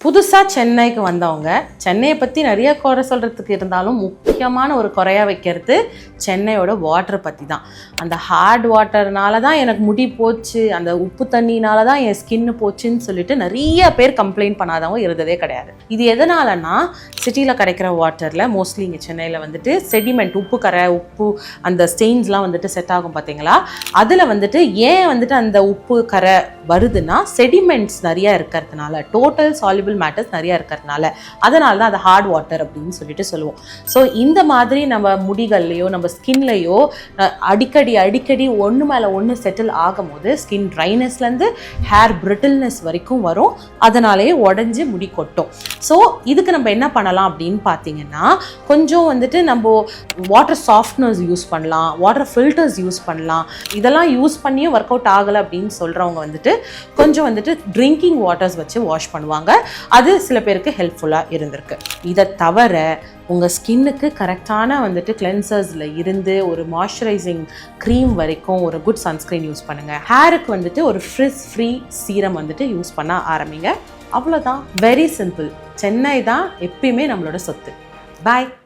புதுசாக சென்னைக்கு வந்தவங்க சென்னையை பற்றி நிறைய குறை சொல்கிறதுக்கு இருந்தாலும் முக்கியமான ஒரு குறையாக வைக்கிறது சென்னையோட வாட்டரை பற்றி தான். அந்த ஹார்ட் வாட்டர்னால தான் எனக்கு முடி போச்சு, அந்த உப்பு தண்ணினால தான் என் ஸ்கின்னு போச்சுன்னு சொல்லிட்டு நிறைய பேர் கம்ப்ளைண்ட் பண்ணாதவங்க இருந்ததே கிடையாது. இது எதனாலனா சிட்டியில் கிடைக்கிற வாட்டரில் மோஸ்ட்லி இங்கே சென்னையில் வந்துட்டு செடிமெண்ட், உப்பு கரை, உப்பு அந்த ஸ்டெயின்ஸ்லாம் வந்துட்டு செட் ஆகும் பார்த்தீங்களா, அதில் வந்துட்டு ஏன் வந்துட்டு அந்த உப்பு கரை வருதுன்னா செடிமெண்ட்ஸ் நிறையா இருக்கிறதுனால, டோட்டல் சால்யுபிள் மேட்டர்ஸ் நிறையா இருக்கிறதுனால, அதனால தான் அது ஹார்ட் வாட்டர் அப்படின்னு சொல்லிட்டு சொல்லுவோம். ஸோ இந்த மாதிரி நம்ம முடிகள்லையோ நம்ம ஸ்கின்லையோ அடிக்கடி ஒன்று மேலே ஒன்று செட்டில் ஆகும் போது ஸ்கின் ட்ரைனஸ்லேருந்து ஹேர் பிரிட்டில்னஸ் வரைக்கும் வரும். அதனாலேயே உடஞ்சி முடி கொட்டும். ஸோ இதுக்கு நம்ம என்ன பண்ணலாம் அப்படின்னு பார்த்தீங்கன்னா, கொஞ்சம் வந்துட்டு நம்ம வாட்டர் சாஃப்ட்னர்ஸ் யூஸ் பண்ணலாம், வாட்டர் ஃபில்டர்ஸ் யூஸ் பண்ணலாம். இதெல்லாம் யூஸ் பண்ணியும் ஒர்க் அவுட் ஆகலை அப்படின்னு சொல்கிறவங்க வந்துட்டு கொஞ்சம் வந்துட்டு ட்ரிங்கிங் வாட்டர்ஸ் வச்சு வாஷ் பண்ணுவாங்க. அது சில பேருக்கு ஹெல்ப்ஃபுல்லாக இருந்திருக்கு. இதை தவிர உங்கள் ஸ்கின்னுக்கு கரெக்டான வந்துட்டு கிளென்சர்ஸில் இருந்து ஒரு மாய்ஸ்சரைசிங் க்ரீம் வரைக்கும் ஒரு குட் சன்ஸ்க்ரீன் யூஸ் பண்ணுங்கள். ஹேருக்கு வந்துட்டு ஒரு ஃப்ரிஸ் ஃப்ரீ சீரம் வந்துட்டு யூஸ் பண்ண ஆரம்பிங்க. அவ்வளோதான், வெரி சிம்பிள். சென்னை தான் எப்பயுமே நம்மளோட சொத்து. பாய்.